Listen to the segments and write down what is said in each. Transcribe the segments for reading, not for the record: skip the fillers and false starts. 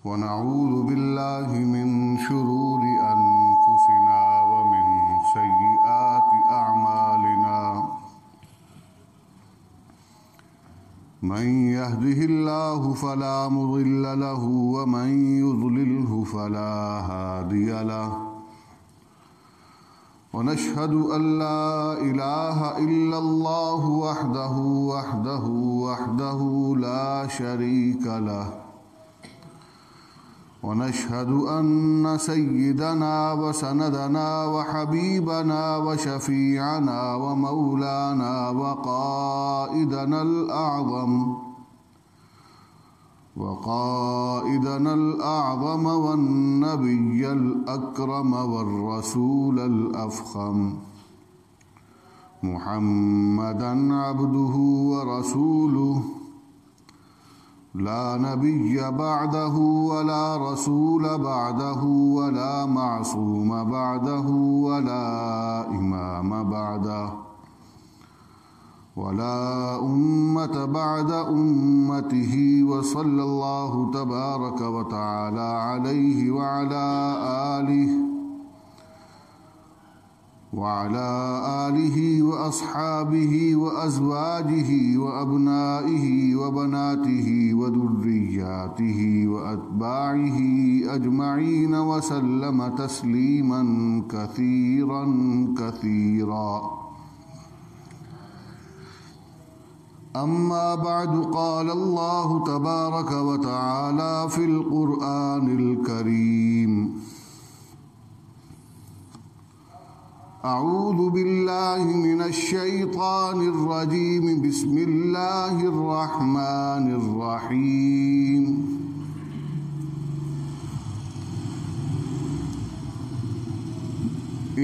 ونعوذ بالله من شرور أنفسنا ومن سيئات أعمالنا من يهده الله فلا مضل له ومن يضلله فلا هادي له ونشهد أن لا إله إلا الله وحده لا شريك له ونشهد أن سيدنا وسندنا وحبيبنا وشفيعنا ومولانا وقائدنا الأعظم والنبي الأكرم والرسول الأفخم محمدًا عبده ورسوله لا نبي بعده ولا رسول بعده ولا معصوم بعده ولا إمام بعده ولا أمة بعد أمته وصلى الله تبارك وتعالى عليه وعلى آله وأصحابه وأزواجه وأبنائه وبناته وذرياته وأتباعه أجمعين وسلم تسليما كثيرا كثيرا. أما بعد قال الله تبارك وتعالى في القرآن الكريم أعوذ بالله من الشيطان الرجيم بسم الله الرحمن الرحيم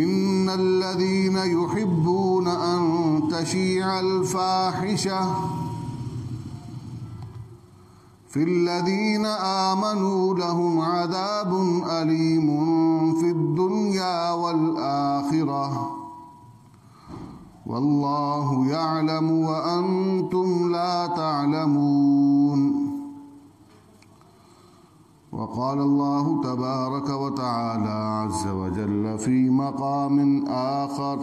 إن الذين يحبون أن تشيع الفاحشة في الذين آمنوا لهم عذاب أليم في الدنيا والآخرة والله يعلم وأنتم لا تعلمون. وقال الله تبارك وتعالى عز وجل في مقام آخر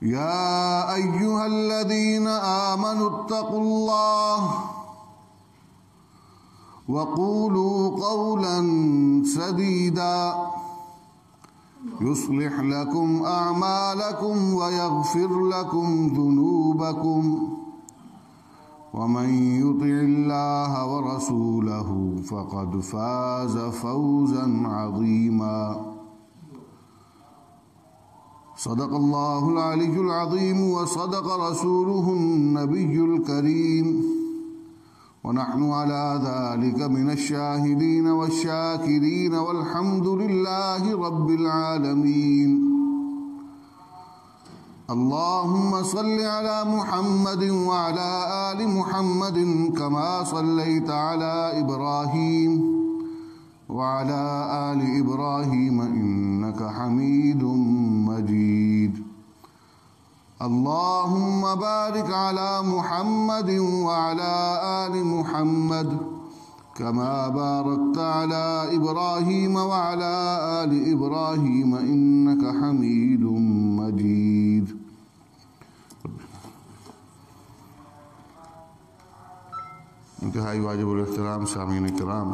يا أيها الذين آمنوا اتقوا الله وقولوا قولا سديدا يصلح لكم أعمالكم ويغفر لكم ذنوبكم ومن يطع الله ورسوله فقد فاز فوزا عظيما. صدق الله العلي العظيم وصدق رسوله النبي الكريم ونحن على ذلك من الشاهدين والشاكرين والحمد لله رب العالمين. اللهم صل على محمد وعلى آل محمد كما صليت على إبراهيم وعلى آل إبراهيم إنك حميد مجيد. اللهم بارك على محمد وعلى آل محمد كما باركت على إبراهيم وعلى آل إبراهيم إنك حميد مجيد. انتہائی واجب الاحترام سامعین کرام،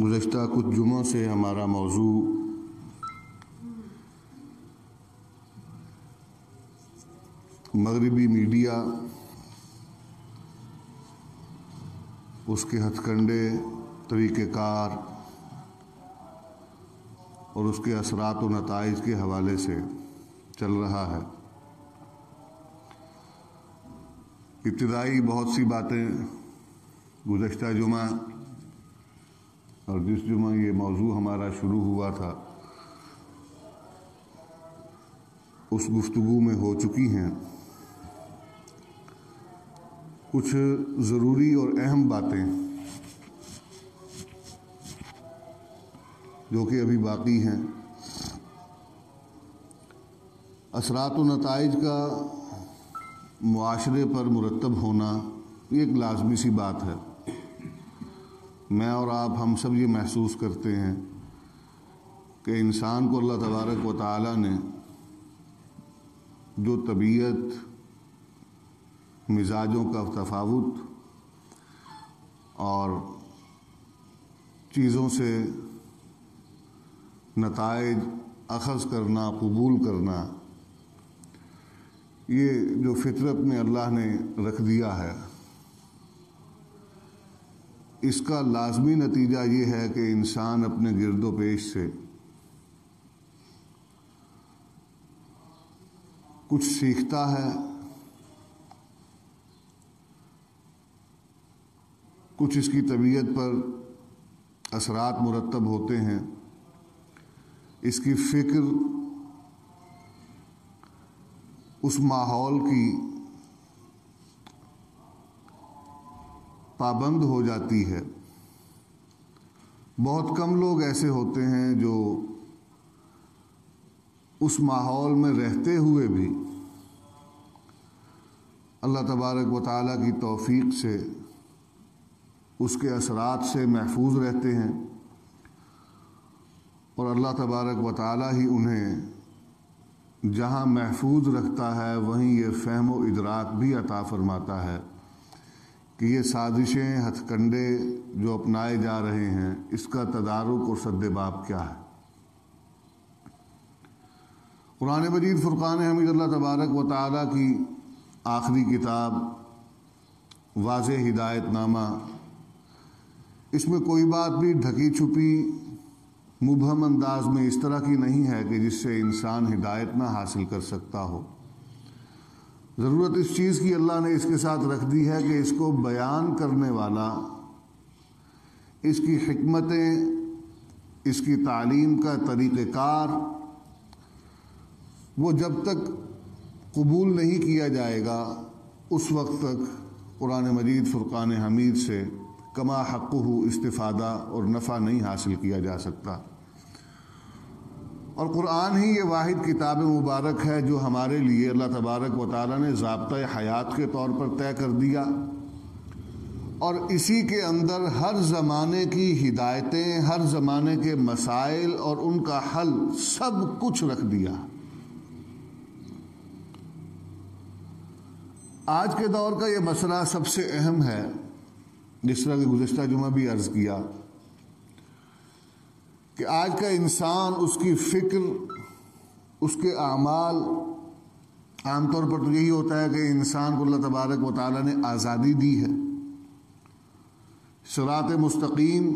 گزشتہ کچھ جمعوں سے ہمارا موضوع مغربی میڈیا، اس کے ہتھ کنڈے، طریقہ کار اور اس کے اثرات و نتائج کے حوالے سے چل رہا ہے۔ ابتدائی بہت سی باتیں گزشتہ جمعہ اور جس جمعہ یہ موضوع ہمارا شروع ہوا تھا اس گفتگو میں ہو چکی ہیں۔ کچھ ضروری اور اہم باتیں جو کہ ابھی باقی ہیں، اثرات و نتائج کا معاشرے پر مرتب ہونا یہ ایک لازمی سی بات ہے۔ میں اور آپ ہم سب یہ محسوس کرتے ہیں کہ انسان کو اللہ تبارک و تعالیٰ نے جو طبیعت، مزاجوں کا تفاوت اور چیزوں سے نتائج اخذ کرنا، قبول کرنا، یہ جو فطرت میں اللہ نے رکھ دیا ہے، اس کا لازمی نتیجہ یہ ہے کہ انسان اپنے گرد و پیش سے کچھ سیکھتا ہے، کچھ اس کی طبیعت پر اثرات مرتب ہوتے ہیں، اس کی فکر اس ماحول کی پابند ہو جاتی ہے۔ بہت کم لوگ ایسے ہوتے ہیں جو اس ماحول میں رہتے ہوئے بھی اللہ تبارک و تعالیٰ کی توفیق سے اس کے اثرات سے محفوظ رہتے ہیں، اور اللہ تبارک و تعالیٰ ہی انہیں جہاں محفوظ رکھتا ہے وہیں یہ فہم و ادراک بھی عطا فرماتا ہے کہ یہ سازشیں، ہتھ کنڈے جو اپنائے جا رہے ہیں، اس کا تدارک اور سد باب کیا ہے۔ قرآن مجید فرقان حمید اللہ تبارک و تعالیٰ کی آخری کتاب، واضح ہدایت نامہ، اس میں کوئی بات بھی ڈھکی چھپی مبہم انداز میں اس طرح کی نہیں ہے کہ جس سے انسان ہدایت نہ حاصل کر سکتا ہو۔ ضرورت اس چیز کی اللہ نے اس کے ساتھ رکھ دی ہے کہ اس کو بیان کرنے والا، اس کی حکمتیں، اس کی تعلیم کا طریقہ کار، وہ جب تک قبول نہیں کیا جائے گا اس وقت تک قرآن مجید فرقان حمید سے کما حقہ استفادہ اور نفع نہیں حاصل کیا جا سکتا۔ اور قرآن ہی یہ واحد کتاب مبارک ہے جو ہمارے لیے اللہ تبارک و تعالیٰ نے ضابطۂ حیات کے طور پر طے کر دیا، اور اسی کے اندر ہر زمانے کی ہدایتیں، ہر زمانے کے مسائل اور ان کا حل سب کچھ رکھ دیا۔ آج کے دور کا یہ مسئلہ سب سے اہم ہے، جس طرح کہ گزشتہ جمعہ بھی عرض کیا کہ آج کا انسان، اس کی فکر، اس کے اعمال، عام طور پر تو یہی ہوتا ہے کہ انسان کو اللہ تبارک و تعالیٰ نے آزادی دی ہے، صراط مستقیم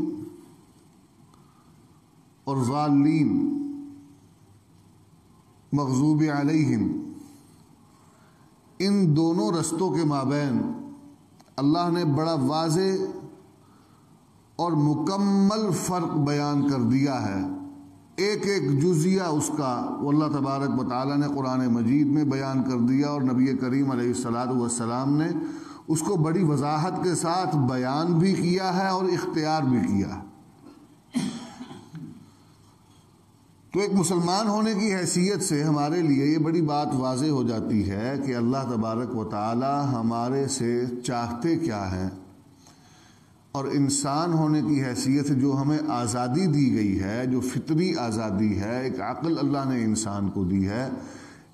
اور ضالین مغضوب علیہم، ان دونوں رستوں کے مابین اللہ نے بڑا واضح اور مکمل فرق بیان کر دیا ہے۔ ایک ایک جزیہ اس کا وہ اللہ تبارک و تعالیٰ نے قرآن مجید میں بیان کر دیا، اور نبی کریم علیہ الصلاۃ والسلام نے اس کو بڑی وضاحت کے ساتھ بیان بھی کیا ہے اور اختیار بھی کیا ہے۔ تو ایک مسلمان ہونے کی حیثیت سے ہمارے لیے یہ بڑی بات واضح ہو جاتی ہے کہ اللہ تبارک و تعالی ہمارے سے چاہتے کیا ہیں، اور انسان ہونے کی حیثیت سے جو ہمیں آزادی دی گئی ہے، جو فطری آزادی ہے، ایک عقل اللہ نے انسان کو دی ہے،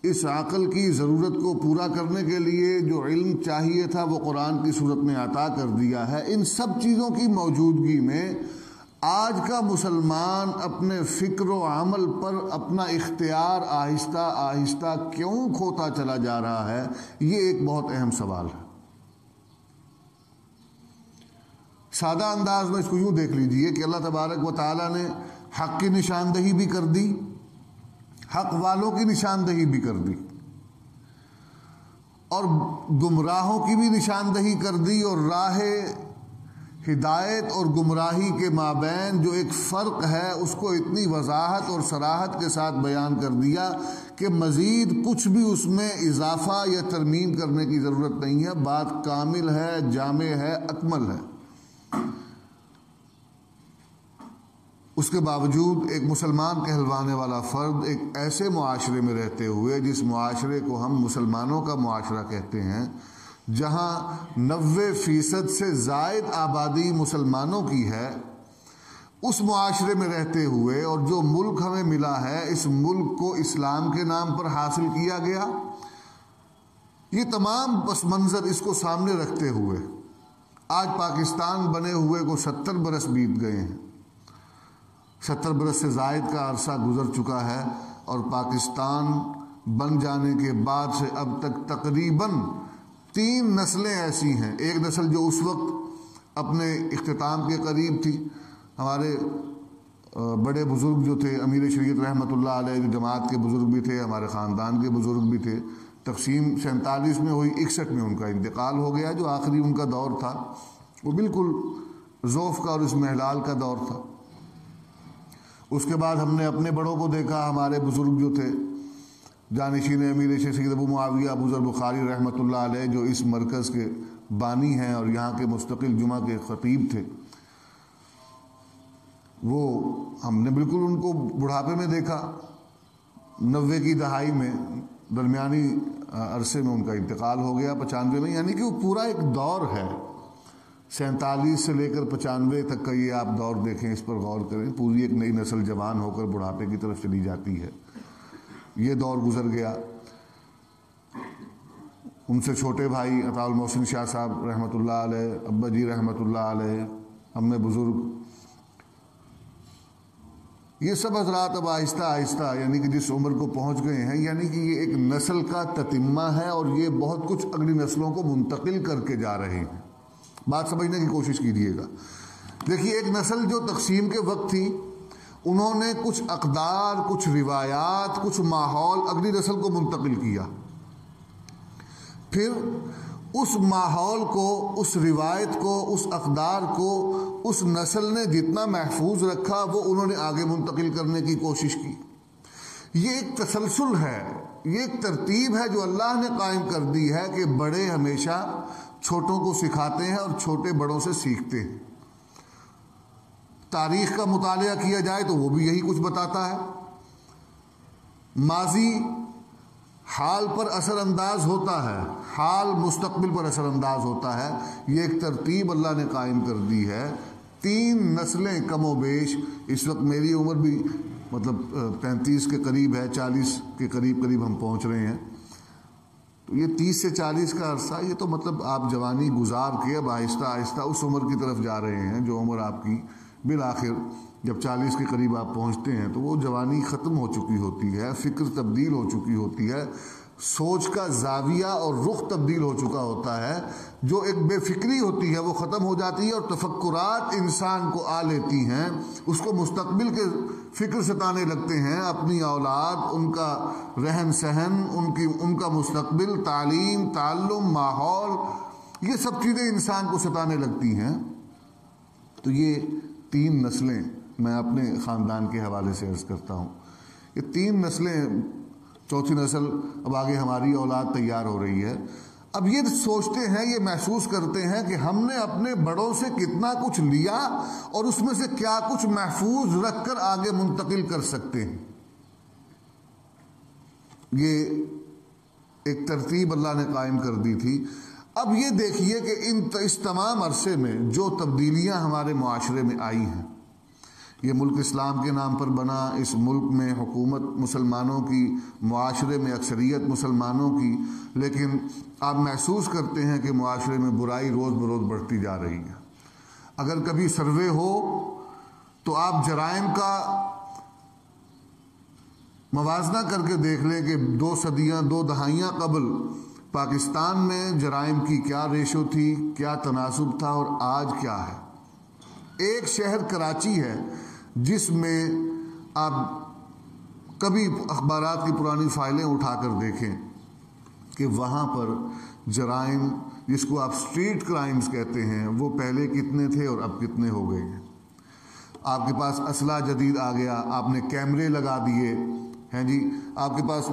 اس عقل کی ضرورت کو پورا کرنے کے لیے جو علم چاہیے تھا وہ قرآن کی صورت میں عطا کر دیا ہے۔ ان سب چیزوں کی موجودگی میں آج کا مسلمان اپنے فکر و عمل پر اپنا اختیار آہستہ آہستہ کیوں کھوتا چلا جا رہا ہے، یہ ایک بہت اہم سوال ہے۔ سادہ انداز میں اس کو یوں دیکھ لیجئے کہ اللہ تبارک و تعالیٰ نے حق کی نشاندہی بھی کر دی، حق والوں کی نشاندہی بھی کر دی، اور گمراہوں کی بھی نشاندہی کر دی، اور راہ ہدایت اور گمراہی کے مابین جو ایک فرق ہے اس کو اتنی وضاحت اور صراحت کے ساتھ بیان کر دیا کہ مزید کچھ بھی اس میں اضافہ یا ترمیم کرنے کی ضرورت نہیں ہے۔ بات کامل ہے، جامع ہے، اکمل ہے۔ اس کے باوجود ایک مسلمان کہلوانے والا فرد ایک ایسے معاشرے میں رہتے ہوئے، جس معاشرے کو ہم مسلمانوں کا معاشرہ کہتے ہیں، جہاں 90% سے زائد آبادی مسلمانوں کی ہے، اس معاشرے میں رہتے ہوئے اور جو ملک ہمیں ملا ہے، اس ملک کو اسلام کے نام پر حاصل کیا گیا، یہ تمام پس منظر اس کو سامنے رکھتے ہوئے آج پاکستان بنے ہوئے کو 70 برس بیت گئے ہیں، 70 برس سے زائد کا عرصہ گزر چکا ہے، اور پاکستان بن جانے کے بعد سے اب تک تقریباً 3 نسلیں ایسی ہیں۔ ایک نسل جو اس وقت اپنے اختتام کے قریب تھی، ہمارے بڑے بزرگ جو تھے، امیر شریعت رحمۃ اللہ علیہ، جو جماعت کے بزرگ بھی تھے، ہمارے خاندان کے بزرگ بھی تھے، تقسیم 47 میں ہوئی، 61 میں ان کا انتقال ہو گیا۔ جو آخری ان کا دور تھا وہ بالکل ذوف کا اور اسمحلال کا دور تھا۔ اس کے بعد ہم نے اپنے بڑوں کو دیکھا، ہمارے بزرگ جو تھے، جانشین امیر سید ابو معاویہ ابو ذر بخاری رحمۃ اللہ علیہ، جو اس مرکز کے بانی ہیں اور یہاں کے مستقل جمعہ کے خطیب تھے، وہ ہم نے بالکل ان کو بڑھاپے میں دیکھا۔ 90 کی دہائی میں درمیانی عرصے میں ان کا انتقال ہو گیا، 95 میں، یعنی کہ وہ پورا ایک دور ہے، 47 سے لے کر 95 تک کا یہ آپ دور دیکھیں، اس پر غور کریں، پوری ایک نئی نسل جوان ہو کر بڑھاپے کی طرف چلی جاتی ہے۔ یہ دور گزر گیا۔ ان سے چھوٹے بھائی عطاء المحسن شاہ صاحب رحمۃ اللہ علیہ، ابا جی رحمۃ اللہ علیہ، ہم بزرگ، یہ سب حضرات اب آہستہ آہستہ یعنی کہ جس عمر کو پہنچ گئے ہیں، یعنی کہ یہ ایک نسل کا تتمہ ہے، اور یہ بہت کچھ اگلی نسلوں کو منتقل کر کے جا رہے ہیں۔ بات سمجھنے کی کوشش کیجیے گا۔ دیکھیے، ایک نسل جو تقسیم کے وقت تھی، انہوں نے کچھ اقدار، کچھ روایات، کچھ ماحول اگلی نسل کو منتقل کیا۔ پھر اس ماحول کو، اس روایت کو، اس اقدار کو اس نسل نے جتنا محفوظ رکھا، وہ انہوں نے آگے منتقل کرنے کی کوشش کی۔ یہ ایک تسلسل ہے، یہ ایک ترتیب ہے جو اللہ نے قائم کر دی ہے کہ بڑے ہمیشہ چھوٹوں کو سکھاتے ہیں اور چھوٹے بڑوں سے سیکھتے ہیں۔ تاریخ کا مطالعہ کیا جائے تو وہ بھی یہی کچھ بتاتا ہے۔ ماضی حال پر اثر انداز ہوتا ہے، حال مستقبل پر اثر انداز ہوتا ہے۔ یہ ایک ترتیب اللہ نے قائم کر دی ہے۔ 3 نسلیں کم و بیش، اس وقت میری عمر بھی مطلب 35 کے قریب ہے، 40 کے قریب ہم پہنچ رہے ہیں، تو یہ 30 سے 40 کا عرصہ، یہ تو مطلب آپ جوانی گزار کے اب آہستہ آہستہ اس عمر کی طرف جا رہے ہیں، جو عمر آپ کی بالآخر جب 40 کے قریب آپ پہنچتے ہیں تو وہ جوانی ختم ہو چکی ہوتی ہے، فکر تبدیل ہو چکی ہوتی ہے، سوچ کا زاویہ اور رخ تبدیل ہو چکا ہوتا ہے۔ جو ایک بے فکری ہوتی ہے وہ ختم ہو جاتی ہے، اور تفکرات انسان کو آ لیتی ہیں، اس کو مستقبل کے فکر ستانے لگتے ہیں، اپنی اولاد، ان کا رہن سہن، ان کا مستقبل، تعلیم، تعلم، ماحول، یہ سب چیزیں انسان کو ستانے لگتی ہیں۔ تو یہ 3 نسلیں میں اپنے خاندان کے حوالے سے عرض کرتا ہوں، یہ 3 نسلیں، چوتھی نسل اب آگے ہماری اولاد تیار ہو رہی ہے۔ اب یہ سوچتے ہیں، یہ محسوس کرتے ہیں کہ ہم نے اپنے بڑوں سے کتنا کچھ لیا اور اس میں سے کیا کچھ محفوظ رکھ کر آگے منتقل کر سکتے ہیں۔ یہ ایک ترتیب اللہ نے قائم کر دی تھی۔ اب یہ دیکھیے کہ اس تمام عرصے میں جو تبدیلیاں ہمارے معاشرے میں آئی ہیں، یہ ملک اسلام کے نام پر بنا، اس ملک میں حکومت مسلمانوں کی، معاشرے میں اکثریت مسلمانوں کی، لیکن آپ محسوس کرتے ہیں کہ معاشرے میں برائی روز بروز بڑھتی جا رہی ہے۔ اگر کبھی سروے ہو تو آپ جرائم کا موازنہ کر کے دیکھ لیں کہ 2 دہائیاں قبل پاکستان میں جرائم کی کیا ریشو تھی، کیا تناسب تھا، اور آج کیا ہے۔ ایک شہر کراچی ہے جس میں آپ کبھی اخبارات کی پرانی فائلیں اٹھا کر دیکھیں کہ وہاں پر جرائم، جس کو آپ اسٹریٹ کرائمز کہتے ہیں، وہ پہلے کتنے تھے اور اب کتنے ہو گئے ہیں۔ آپ کے پاس اسلحہ جدید آ گیا، آپ نے کیمرے لگا دیے ہیں جی، آپ کے پاس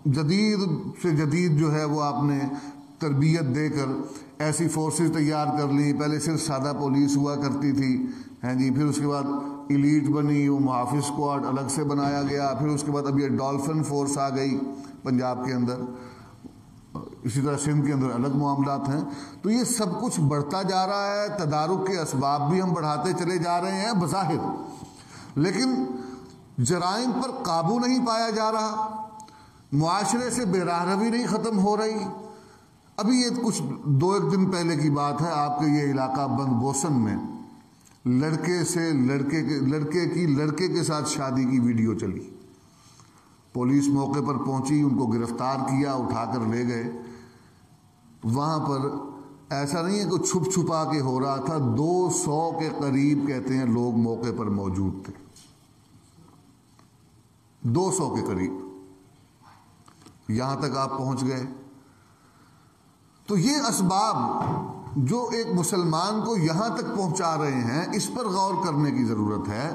جدید سے جدید جو ہے وہ آپ نے تربیت دے کر ایسی فورسز تیار کر لی۔ پہلے صرف سادہ پولیس ہوا کرتی تھی، ہیں جی، پھر اس کے بعد ایلیٹ بنی، وہ محافظ اسکواڈ الگ سے بنایا گیا، پھر اس کے بعد اب یہ ڈولفن فورس آ گئی پنجاب کے اندر، اسی طرح سندھ کے اندر الگ معاملات ہیں۔ تو یہ سب کچھ بڑھتا جا رہا ہے، تدارک کے اسباب بھی ہم بڑھاتے چلے جا رہے ہیں بظاہر، لیکن جرائم پر قابو نہیں پایا جا رہا، معاشرے سے بے راہ روی نہیں ختم ہو رہی۔ ابھی یہ کچھ 2-1 دن پہلے کی بات ہے، آپ کے یہ علاقہ بند بوسن میں لڑکے کے ساتھ شادی کی ویڈیو چلی، پولیس موقع پر پہنچی، ان کو گرفتار کیا، اٹھا کر لے گئے۔ وہاں پر ایسا نہیں ہے کہ چھپ چھپا کے ہو رہا تھا، 200 کے قریب کہتے ہیں لوگ موقع پر موجود تھے، 200 کے قریب، یہاں تک آپ پہنچ گئے۔ تو یہ اسباب جو ایک مسلمان کو یہاں تک پہنچا رہے ہیں، اس پر غور کرنے کی ضرورت ہے۔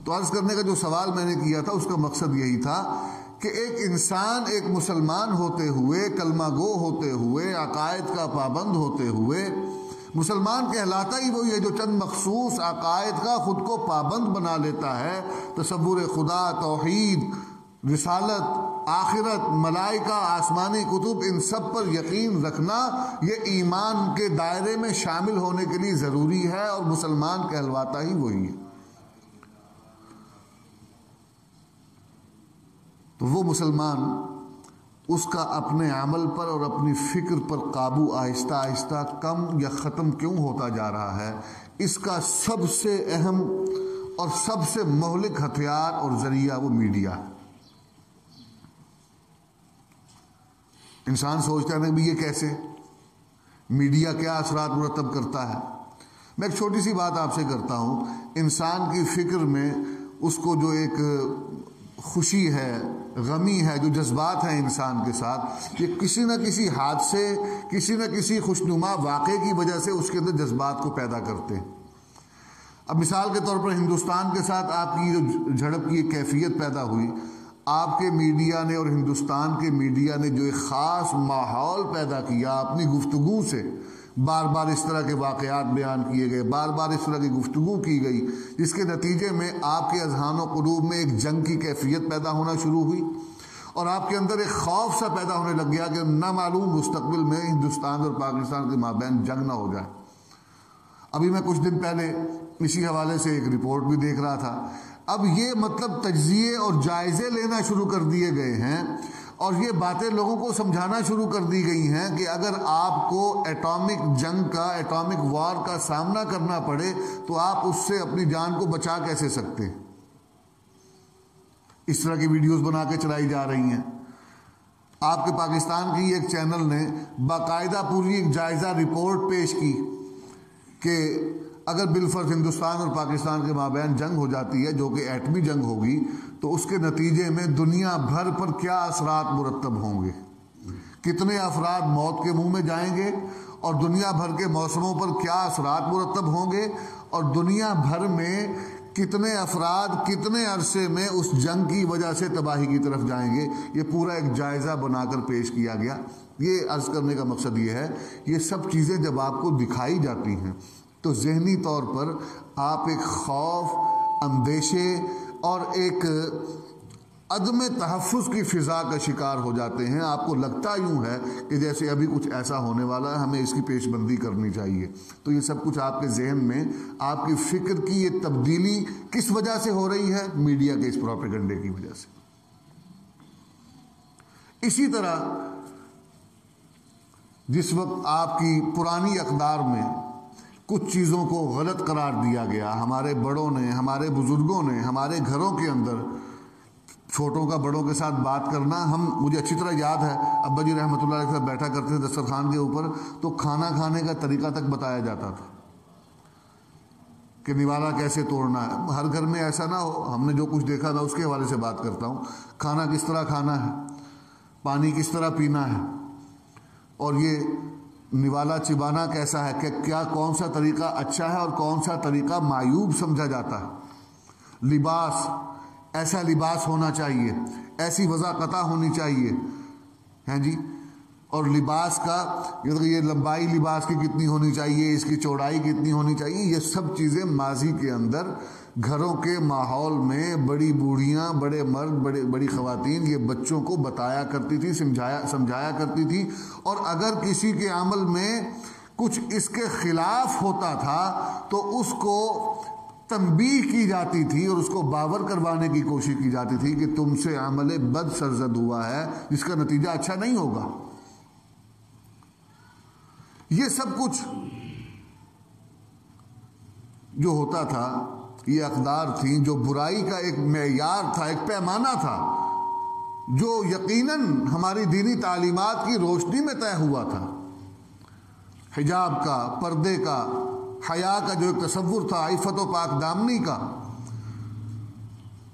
تو عرض کرنے کا جو سوال میں نے کیا تھا اس کا مقصد یہی تھا کہ ایک انسان، ایک مسلمان ہوتے ہوئے، کلمہ گو ہوتے ہوئے، عقائد کا پابند ہوتے ہوئے، مسلمان کہلاتا ہی وہی ہے جو چند مخصوص عقائد کا خود کو پابند بنا لیتا ہے۔ تصور خدا، توحید، رسالت، آخرت، ملائکہ، آسمانی کتب، ان سب پر یقین رکھنا یہ ایمان کے دائرے میں شامل ہونے کے لیے ضروری ہے، اور مسلمان کہلواتا ہی وہی ہے۔ تو وہ مسلمان، اس کا اپنے عمل پر اور اپنی فکر پر قابو آہستہ آہستہ کم یا ختم کیوں ہوتا جا رہا ہے، اس کا سب سے اہم اور سب سے مہلک ہتھیار اور ذریعہ وہ میڈیا ہے۔ انسان سوچتا ہے کہ یہ کیسے، میڈیا کیا اثرات مرتب کرتا ہے۔ میں ایک چھوٹی سی بات آپ سے کرتا ہوں، انسان کی فکر میں اس کو جو ایک خوشی ہے، غمی ہے، جو جذبات ہیں انسان کے ساتھ، یہ کسی نہ کسی حادثے، کسی نہ کسی خوشنما واقعے کی وجہ سے اس کے اندر جذبات کو پیدا کرتے ہیں۔ اب مثال کے طور پر ہندوستان کے ساتھ آپ کی جو جھڑپ کی ایک کیفیت پیدا ہوئی، آپ کے میڈیا نے اور ہندوستان کے میڈیا نے جو ایک خاص ماحول پیدا کیا اپنی گفتگو سے، بار بار اس طرح کے واقعات بیان کیے گئے، بار بار اس طرح کی گفتگو کی گئی، جس کے نتیجے میں آپ کے اذہان و قلوب میں ایک جنگ کی کیفیت پیدا ہونا شروع ہوئی، اور آپ کے اندر ایک خوف سا پیدا ہونے لگ گیا کہ نہ معلوم مستقبل میں ہندوستان اور پاکستان کے مابین جنگ نہ ہو جائے۔ ابھی میں کچھ دن پہلے اسی حوالے سے ایک رپورٹ بھی دیکھ رہا تھا۔ اب یہ مطلب تجزیے اور جائزے لینا شروع کر دیے گئے ہیں، اور یہ باتیں لوگوں کو سمجھانا شروع کر دی گئی ہیں کہ اگر آپ کو ایٹامک جنگ کا، ایٹامک وار کا سامنا کرنا پڑے تو آپ اس سے اپنی جان کو بچا کیسے سکتے ہیں۔ اس طرح کی ویڈیوز بنا کے چلائی جا رہی ہیں۔ آپ کے پاکستان کی ایک چینل نے باقاعدہ پوری ایک جائزہ رپورٹ پیش کی کہ اگر بالفرض ہندوستان اور پاکستان کے مابین جنگ ہو جاتی ہے، جو کہ ایٹمی جنگ ہوگی، تو اس کے نتیجے میں دنیا بھر پر کیا اثرات مرتب ہوں گے، کتنے افراد موت کے منہ میں جائیں گے، اور دنیا بھر کے موسموں پر کیا اثرات مرتب ہوں گے، اور دنیا بھر میں کتنے افراد کتنے عرصے میں اس جنگ کی وجہ سے تباہی کی طرف جائیں گے۔ یہ پورا ایک جائزہ بنا کر پیش کیا گیا۔ یہ عرض کرنے کا مقصد یہ ہے، یہ سب چیزیں جب آپ کو دکھائی جاتی ہیں تو ذہنی طور پر آپ ایک خوف، اندیشے اور ایک عدم تحفظ کی فضا کا شکار ہو جاتے ہیں۔ آپ کو لگتا یوں ہے کہ جیسے ابھی کچھ ایسا ہونے والا ہے، ہمیں اس کی پیش بندی کرنی چاہیے۔ تو یہ سب کچھ آپ کے ذہن میں، آپ کی فکر کی یہ تبدیلی کس وجہ سے ہو رہی ہے؟ میڈیا کے اس پروپیگنڈے کی وجہ سے۔ اسی طرح جس وقت آپ کی پرانی اقدار میں کچھ چیزوں کو غلط قرار دیا گیا، ہمارے بڑوں نے، ہمارے بزرگوں نے، ہمارے گھروں کے اندر چھوٹوں کا بڑوں کے ساتھ بات کرنا، مجھے اچھی طرح یاد ہے ابا جی رحمۃ اللہ علیہ کے ساتھ بیٹھا کرتے تھے دسترخوان کے اوپر، تو کھانا کھانے کا طریقہ تک بتایا جاتا تھا کہ نوالا کیسے توڑنا ہے۔ ہر گھر میں ایسا نہ ہو، ہم نے جو کچھ دیکھا تھا اس کے حوالے سے بات کرتا ہوں۔ کھانا کس طرح کھانا ہے، پانی کس طرح پینا ہے، اور یہ نوالا چبانا کیسا ہے، کہ کیا کون سا طریقہ اچھا ہے اور کون سا طریقہ معیوب سمجھا جاتا ہے۔ لباس، ایسا لباس ہونا چاہیے، ایسی وضع قطع ہونی چاہیے، ہیں جی، اور لباس کا یہ لمبائی لباس کی کتنی ہونی چاہیے، اس کی چوڑائی کتنی ہونی چاہیے، یہ سب چیزیں ماضی کے اندر گھروں کے ماحول میں بڑی بوڑھیاں، بڑے مرد، بڑی خواتین یہ بچوں کو بتایا کرتی تھی، سمجھایا کرتی تھی. اور اگر کسی کے عمل میں کچھ اس کے خلاف ہوتا تھا تو اس کو تنبیہ کی جاتی تھی اور اس کو باور کروانے کی کوشش کی جاتی تھی کہ تم سے عمل بد سرزد ہوا ہے جس کا نتیجہ اچھا نہیں ہوگا. یہ سب کچھ جو ہوتا تھا یہ اقدار تھیں جو برائی کا ایک معیار تھا، ایک پیمانہ تھا جو یقیناً ہماری دینی تعلیمات کی روشنی میں طے ہوا تھا. حجاب کا، پردے کا، حیا کا جو ایک تصور تھا، عفت و پاک دامنی کا،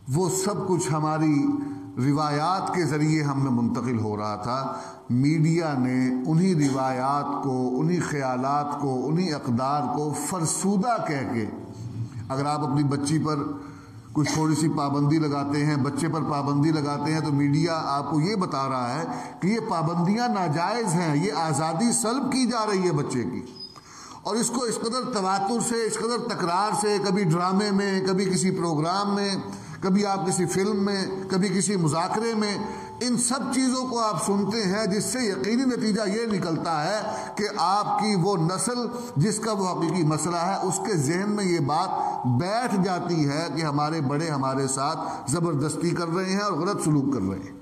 وہ سب کچھ ہماری روایات کے ذریعے ہم میں منتقل ہو رہا تھا. میڈیا نے انہی روایات کو، انہی خیالات کو، انہی اقدار کو فرسودہ کہہ کے، اگر آپ اپنی بچی پر کوئی تھوڑی سی پابندی لگاتے ہیں، بچے پر پابندی لگاتے ہیں، تو میڈیا آپ کو یہ بتا رہا ہے کہ یہ پابندیاں ناجائز ہیں، یہ آزادی سلب کی جا رہی ہے بچے کی. اور اس کو اس قدر تواتر سے، اس قدر تکرار سے، کبھی ڈرامے میں، کبھی کسی پروگرام میں، کبھی آپ کسی فلم میں، کبھی کسی مذاکرے میں، ان سب چیزوں کو آپ سنتے ہیں جس سے یقینی نتیجہ یہ نکلتا ہے کہ آپ کی وہ نسل جس کا وہ حقیقی مسئلہ ہے اس کے ذہن میں یہ بات بیٹھ جاتی ہے کہ ہمارے بڑے ہمارے ساتھ زبردستی کر رہے ہیں اور غلط سلوک کر رہے ہیں.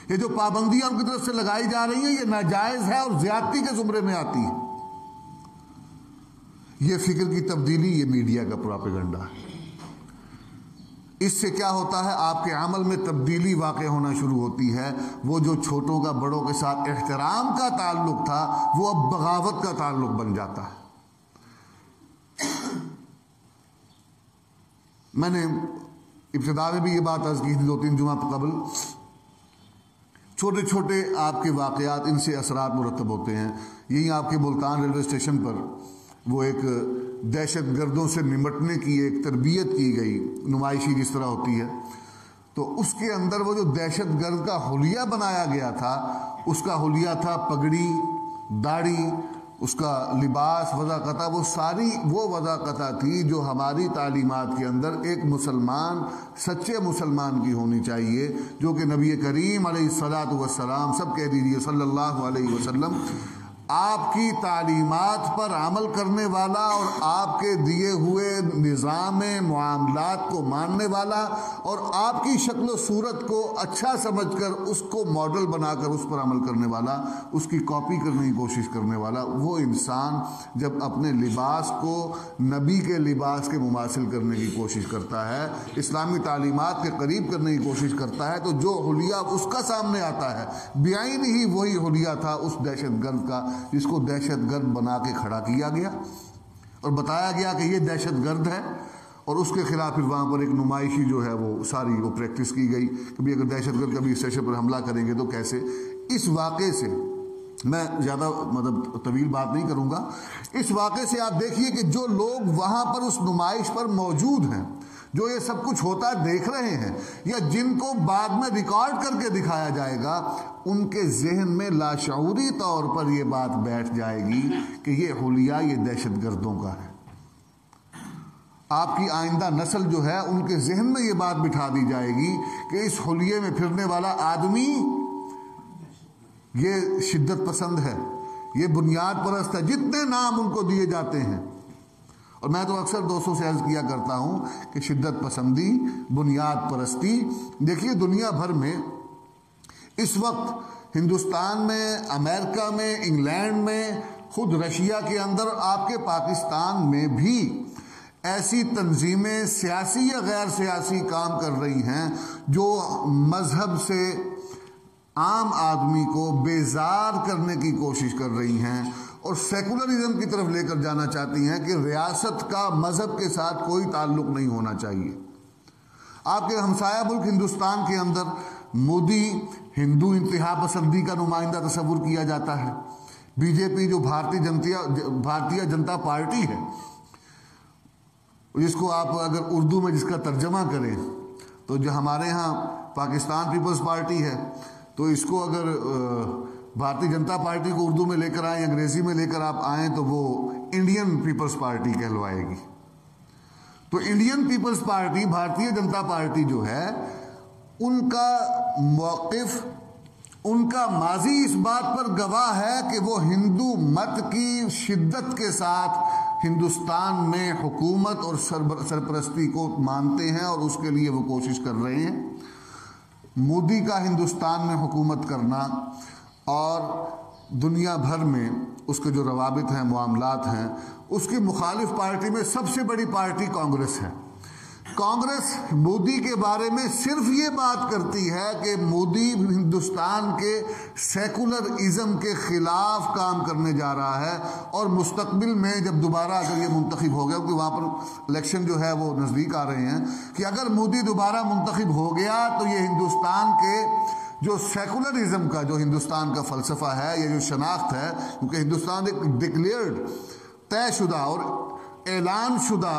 یہ جو پابندیاں ان کی طرف سے لگائی جا رہی ہیں یہ ناجائز ہے اور زیادتی کے زمرے میں آتی ہے. یہ فکر کی تبدیلی یہ میڈیا کا پروپیگنڈا ہے. اس سے کیا ہوتا ہے، آپ کے عمل میں تبدیلی واقع ہونا شروع ہوتی ہے. وہ جو چھوٹوں کا بڑوں کے ساتھ احترام کا تعلق تھا وہ اب بغاوت کا تعلق بن جاتا ہے. میں نے ابتدا میں بھی یہ بات عرض کی تھی 2-3 جمعہ قبل، چھوٹے چھوٹے آپ کے واقعات، ان سے اثرات مرتب ہوتے ہیں. یہی آپ کے ملتان ریلوے اسٹیشن پر وہ ایک دہشت گردوں سے نمٹنے کی ایک تربیت کی گئی، نمائشی جس طرح ہوتی ہے، تو اس کے اندر وہ جو دہشت گرد کا حلیہ بنایا گیا تھا، اس کا حلیہ تھا پگڑی، داڑھی، اس کا لباس، وضاقتہ، وہ ساری وہ وضاقتہ تھی جو ہماری تعلیمات کے اندر ایک مسلمان، سچے مسلمان کی ہونی چاہیے، جو کہ نبی کریم علیہ الصلاۃ والسلام، سب کہہ دیجیے صلی اللہ علیہ وسلم، آپ کی تعلیمات پر عمل کرنے والا اور آپ کے دیے ہوئے نظام معاملات کو ماننے والا اور آپ کی شکل و صورت کو اچھا سمجھ کر اس کو ماڈل بنا کر اس پر عمل کرنے والا، اس کی کاپی کرنے کی کوشش کرنے والا، وہ انسان جب اپنے لباس کو نبی کے لباس کے مماثل کرنے کی کوشش کرتا ہے، اسلامی تعلیمات کے قریب کرنے کی کوشش کرتا ہے، تو جو حلیہ اس کا سامنے آتا ہے بعین ہی وہی حلیہ تھا اس دہشت گرد کا جس کو دہشت گرد بنا کے کھڑا کیا گیا اور بتایا گیا کہ یہ دہشت گرد ہے. اور اس کے خلاف پھر وہاں پر ایک نمائشی جو ہے وہ ساری وہ پریکٹس کی گئی کہ بھی اگر دہشت گرد کبھی اسٹیشن پر حملہ کریں گے تو کیسے. اس واقعے سے میں زیادہ طویل بات نہیں کروں گا. اس واقعے سے آپ دیکھیے کہ جو لوگ وہاں پر اس نمائش پر موجود ہیں، جو یہ سب کچھ ہوتا دیکھ رہے ہیں، یا جن کو بعد میں ریکارڈ کر کے دکھایا جائے گا، ان کے ذہن میں لاشعوری طور پر یہ بات بیٹھ جائے گی کہ یہ حلیہ یہ دہشت گردوں کا ہے. آپ کی آئندہ نسل جو ہے ان کے ذہن میں یہ بات بٹھا دی جائے گی کہ اس حلیے میں پھرنے والا آدمی یہ شدت پسند ہے، یہ بنیاد پرست ہے، جتنے نام ان کو دیے جاتے ہیں. اور میں تو اکثر دوستوں سے عرض کیا کرتا ہوں کہ شدت پسندی، بنیاد پرستی، دیکھیے دنیا بھر میں اس وقت ہندوستان میں، امریکہ میں، انگلینڈ میں، خود رشیا کے اندر، آپ کے پاکستان میں بھی ایسی تنظیمیں سیاسی یا غیر سیاسی کام کر رہی ہیں جو مذہب سے عام آدمی کو بیزار کرنے کی کوشش کر رہی ہیں اور سیکولرزم کی طرف لے کر جانا چاہتی ہیں کہ ریاست کا مذہب کے ساتھ کوئی تعلق نہیں ہونا چاہیے. آپ کے ہمسایہ ملک ہندوستان کے اندر مودی ہندو انتہا پسندی کا نمائندہ تصور کیا جاتا ہے. بی جے پی جو بھارتیہ جنتا پارٹی ہے، جس کو آپ اگر اردو میں جس کا ترجمہ کریں تو جو ہمارے ہاں پاکستان پیپلز پارٹی ہے، تو اس کو اگر بھارتیہ جنتا پارٹی کو اردو میں لے کر آئیں، انگریزی میں لے کر آپ آئیں تو وہ انڈین پیپلز پارٹی کہلوائے گی۔ تو Indian Peoples party, Bharatiya Janata party جو ہے، ان کا موقف، ان کا ماضی اس بات پر گواہ ہے کہ وہ ہندو مت کی شدت کے ساتھ ہندوستان میں حکومت اور سرپرستی کو مانتے ہیں اور اس کے لیے وہ کوشش کر رہے ہیں۔ مودی کا ہندوستان میں حکومت کرنا اور دنیا بھر میں اس کے جو روابط ہیں، معاملات ہیں، اس کی مخالف پارٹی میں سب سے بڑی پارٹی کانگریس ہے۔ کانگریس مودی کے بارے میں صرف یہ بات کرتی ہے کہ مودی ہندوستان کے سیکولر ازم کے خلاف کام کرنے جا رہا ہے، اور مستقبل میں جب دوبارہ اگر یہ منتخب ہو گیا، کیونکہ وہاں پر الیکشن جو ہے وہ نزدیک آ رہے ہیں، کہ اگر مودی دوبارہ منتخب ہو گیا تو یہ ہندوستان کے جو سیکولرزم کا، جو ہندوستان کا فلسفہ ہے، یہ جو شناخت ہے، کیونکہ ہندوستان ایک ڈکلیئرڈ، طے شدہ اور اعلان شدہ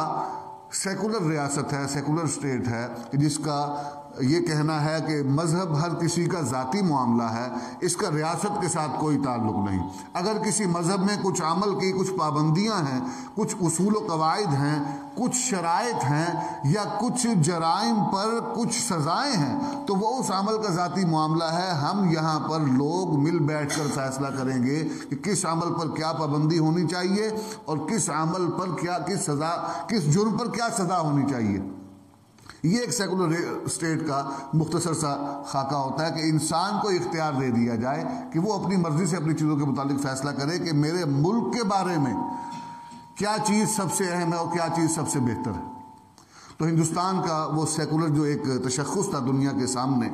سیکولر ریاست ہے، سیکولر اسٹیٹ ہے، جس کا یہ کہنا ہے کہ مذہب ہر کسی کا ذاتی معاملہ ہے، اس کا ریاست کے ساتھ کوئی تعلق نہیں۔ اگر کسی مذہب میں کچھ عمل کی کچھ پابندیاں ہیں، کچھ اصول و قواعد ہیں، کچھ شرائط ہیں، یا کچھ جرائم پر کچھ سزائیں ہیں، تو وہ اس عمل کا ذاتی معاملہ ہے۔ ہم یہاں پر لوگ مل بیٹھ کر فیصلہ کریں گے کہ کس عمل پر کیا پابندی ہونی چاہیے اور کس عمل پر کیا، کس سزا، کس جرم پر کیا سزا ہونی چاہیے۔ یہ ایک سیکولر اسٹیٹ کا مختصر سا خاکہ ہوتا ہے کہ انسان کو اختیار دے دیا جائے کہ وہ اپنی مرضی سے اپنی چیزوں کے متعلق فیصلہ کرے کہ میرے ملک کے بارے میں کیا چیز سب سے اہم ہے اور کیا چیز سب سے بہتر ہے۔ تو ہندوستان کا وہ سیکولر جو ایک تشخص تھا دنیا کے سامنے،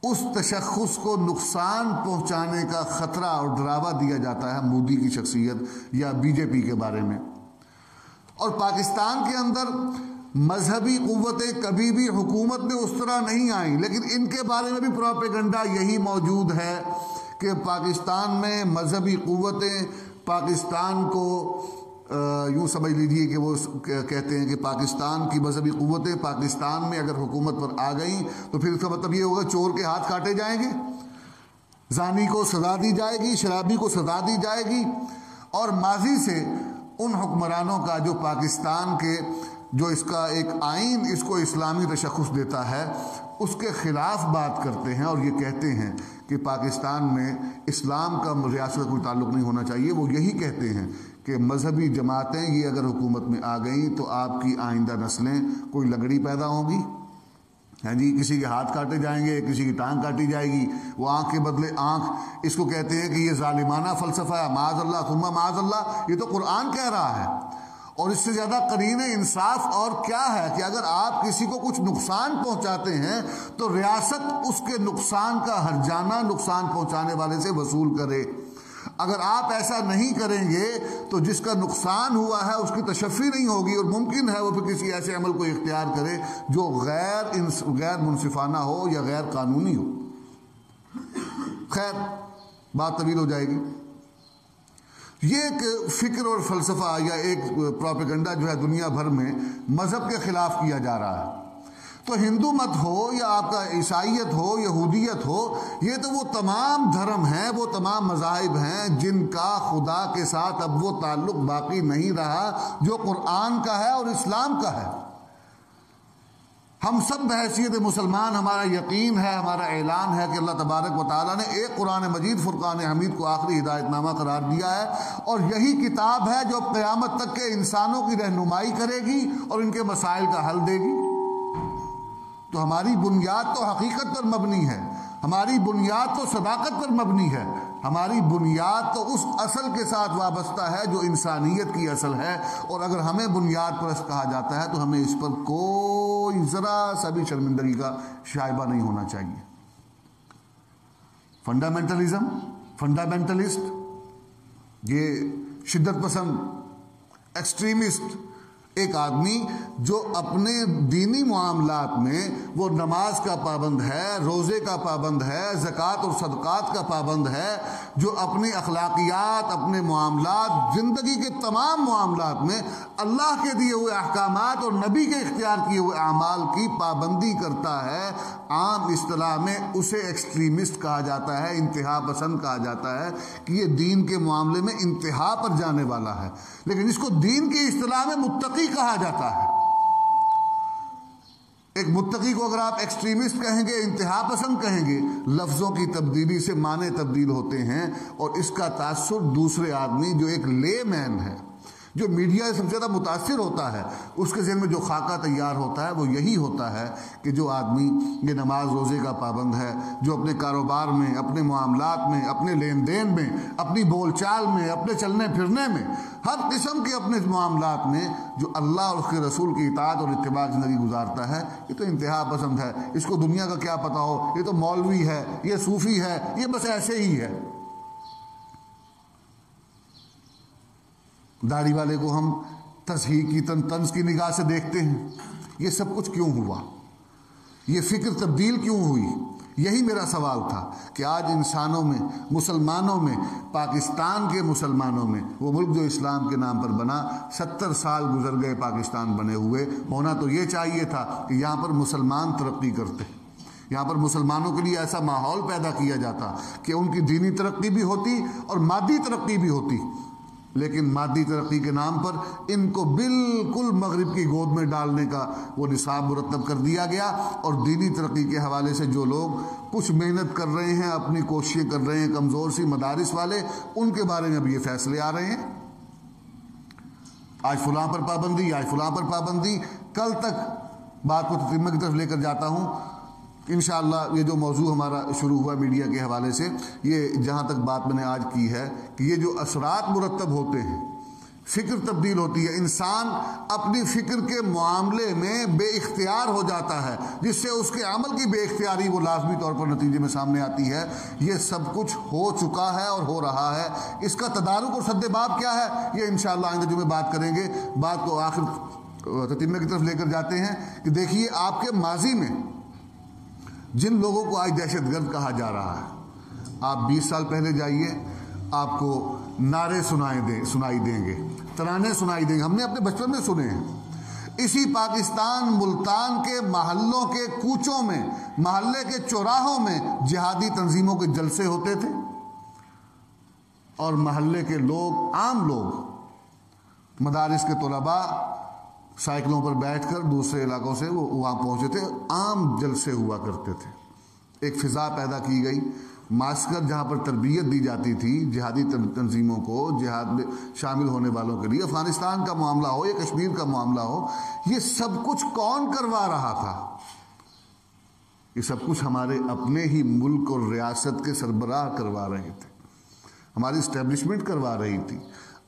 اس تشخص کو نقصان پہنچانے کا خطرہ اور ڈراوا دیا جاتا ہے مودی کی شخصیت یا بی جے پی کے بارے میں۔ اور پاکستان کے اندر مذہبی قوتیں کبھی بھی حکومت میں اس طرح نہیں آئیں، لیکن ان کے بارے میں بھی پروپیگنڈا یہی موجود ہے کہ پاکستان میں مذہبی قوتیں پاکستان کو یوں سمجھ لیجئے کہ وہ کہتے ہیں کہ پاکستان کی مذہبی قوتیں پاکستان میں اگر حکومت پر آ گئیں تو پھر اس کا مطلب یہ ہوگا چور کے ہاتھ کاٹے جائیں گے، زانی کو سزا دی جائے گی، شرابی کو سزا دی جائے گی۔ اور ماضی سے ان حکمرانوں کا جو پاکستان کے جو اس کا ایک آئین اس کو اسلامی تشخص دیتا ہے، اس کے خلاف بات کرتے ہیں اور یہ کہتے ہیں کہ پاکستان میں اسلام کا ریاست کا کوئی تعلق نہیں ہونا چاہیے۔ وہ یہی کہتے ہیں کہ مذہبی جماعتیں یہ اگر حکومت میں آ گئیں تو آپ کی آئندہ نسلیں کوئی لنگڑی پیدا ہوں گی، ہاں جی، کسی کے ہاتھ کاٹے جائیں گے، کسی کی ٹانگ کاٹی جائے گی، وہ آنکھ کے بدلے آنکھ۔ اس کو کہتے ہیں کہ یہ ظالمانہ فلسفہ ہے، معاذ اللہ ثم معاذ اللہ، یہ تو قرآن کہہ رہا ہے۔ اور اس سے زیادہ قرین انصاف اور کیا ہے کہ اگر آپ کسی کو کچھ نقصان پہنچاتے ہیں تو ریاست اس کے نقصان کا ہرجانہ نقصان پہنچانے والے سے وصول کرے۔ اگر آپ ایسا نہیں کریں گے تو جس کا نقصان ہوا ہے اس کی تشفی نہیں ہوگی، اور ممکن ہے وہ پھر کسی ایسے عمل کو اختیار کرے جو غیر منصفانہ ہو یا غیر قانونی ہو۔ خیر، بات طویل ہو جائے گی۔ یہ ایک فکر اور فلسفہ یا ایک پروپیگنڈا جو ہے دنیا بھر میں مذہب کے خلاف کیا جا رہا ہے۔ تو ہندو مت ہو یا آپ کا عیسائیت ہو، یہودیت ہو، یہ تو وہ تمام دھرم ہیں، وہ تمام مذاہب ہیں جن کا خدا کے ساتھ اب وہ تعلق باقی نہیں رہا جو قرآن کا ہے اور اسلام کا ہے۔ ہم سب بحیثیت مسلمان، ہمارا یقین ہے، ہمارا اعلان ہے کہ اللہ تبارک و تعالیٰ نے ایک قرآن مجید فرقان حمید کو آخری ہدایت نامہ قرار دیا ہے، اور یہی کتاب ہے جو قیامت تک کے انسانوں کی رہنمائی کرے گی اور ان کے مسائل کا حل دے گی۔ تو ہماری بنیاد تو حقیقت پر مبنی ہے، ہماری بنیاد تو صداقت پر مبنی ہے، ہماری بنیاد تو اس اصل کے ساتھ وابستہ ہے جو انسانیت کی اصل ہے۔ اور اگر ہمیں بنیاد پرست کہا جاتا ہے تو ہمیں اس پر کوئی ذرا سا بھی شرمندگی کا شائبہ نہیں ہونا چاہیے۔ فنڈامنٹلزم، فنڈامنٹلسٹ، یہ شدت پسند، ایکسٹریمسٹ، ایک آدمی جو اپنے دینی معاملات میں وہ نماز کا پابند ہے، روزے کا پابند ہے، زکوٰۃ اور صدقات کا پابند ہے، جو اپنی اخلاقیات، اپنے معاملات، زندگی کے تمام معاملات میں اللہ کے دیے ہوئے احکامات اور نبی کے اختیار کیے ہوئے اعمال کی پابندی کرتا ہے، عام اصطلاح میں اسے ایکسٹریمسٹ کہا جاتا ہے، انتہا پسند کہا جاتا ہے کہ یہ دین کے معاملے میں انتہا پر جانے والا ہے، لیکن اس کو دین کی اصطلاح میں متقی کہا جاتا ہے۔ ایک متقی کو اگر آپ ایکسٹریمسٹ کہیں گے، انتہا پسند کہیں گے، لفظوں کی تبدیلی سے معنی تبدیل ہوتے ہیں، اور اس کا تاثر دوسرے آدمی جو ایک لے مین ہے، جو میڈیا سے سب سے زیادہ متاثر ہوتا ہے، اس کے ذہن میں جو خاکہ تیار ہوتا ہے وہ یہی ہوتا ہے کہ جو آدمی یہ نماز روزے کا پابند ہے، جو اپنے کاروبار میں، اپنے معاملات میں، اپنے لین دین میں، اپنی بول چال میں، اپنے چلنے پھرنے میں، ہر قسم کے اپنے معاملات میں جو اللہ اور اس کے رسول کی اطاعت اور اتباع زندگی گزارتا ہے، یہ تو انتہا پسند ہے، اس کو دنیا کا کیا پتہ ہو، یہ تو مولوی ہے، یہ صوفی ہے، یہ بس ایسے ہی ہے۔ داڑھی والے کو ہم تصحیح کی طنز کی نگاہ سے دیکھتے ہیں۔ یہ سب کچھ کیوں ہوا؟ یہ فکر تبدیل کیوں ہوئی؟ یہی میرا سوال تھا کہ آج انسانوں میں، مسلمانوں میں، پاکستان کے مسلمانوں میں، وہ ملک جو اسلام کے نام پر بنا، 70 سال گزر گئے پاکستان بنے ہوئے، ہونا تو یہ چاہیے تھا کہ یہاں پر مسلمان ترقی کرتے، یہاں پر مسلمانوں کے لیے ایسا ماحول پیدا کیا جاتا کہ ان کی دینی ترقی بھی ہوتی اور مادی ترقی بھی ہوتی، لیکن مادی ترقی کے نام پر ان کو بالکل مغرب کی گود میں ڈالنے کا وہ نصاب مرتب کر دیا گیا، اور دینی ترقی کے حوالے سے جو لوگ کچھ محنت کر رہے ہیں، اپنی کوششیں کر رہے ہیں، کمزور سی مدارس والے، ان کے بارے میں اب یہ فیصلے آ رہے ہیں، آج فلاں پر پابندی، آج فلاں پر پابندی۔ کل تک بات کو تتمہ کی طرف لے کر جاتا ہوں انشاءاللہ۔ یہ جو موضوع ہمارا شروع ہوا میڈیا کے حوالے سے، یہ جہاں تک بات میں نے آج کی ہے کہ یہ جو اثرات مرتب ہوتے ہیں، فکر تبدیل ہوتی ہے، انسان اپنی فکر کے معاملے میں بے اختیار ہو جاتا ہے، جس سے اس کے عمل کی بے اختیاری وہ لازمی طور پر نتیجے میں سامنے آتی ہے۔ یہ سب کچھ ہو چکا ہے اور ہو رہا ہے، اس کا تدارک اور سد باب کیا ہے، یہ انشاءاللہ آئندہ جمعے بات کریں گے۔ بات کو آخر تتمہ کی طرف لے کر جاتے ہیں کہ دیکھیے آپ کے ماضی میں جن لوگوں کو آج دہشت گرد کہا جا رہا ہے، آپ 20 سال پہلے جائیے، آپ کو نعرے سنائی دیں گے، ترانے سنائی دیں گے، ہم نے اپنے بچپن میں سنے ہیں۔ اسی پاکستان ملتان کے محلوں کے کوچوں میں، محلے کے چوراہوں میں جہادی تنظیموں کے جلسے ہوتے تھے، اور محلے کے لوگ، عام لوگ، مدارس کے طلباء سائیکلوں پر بیٹھ کر دوسرے علاقوں سے وہ وہاں پہنچے تھے، عام جلسے ہوا کرتے تھے۔ ایک فضا پیدا کی گئی، معسکر جہاں پر تربیت دی جاتی تھی جہادی تنظیموں کو، جہاد میں شامل ہونے والوں کے لیے، افغانستان کا معاملہ ہو یا کشمیر کا معاملہ ہو، یہ سب کچھ کون کروا رہا تھا؟ یہ سب کچھ ہمارے اپنے ہی ملک اور ریاست کے سربراہ کروا رہے تھے، ہماری اسٹیبلشمنٹ کروا رہی تھی۔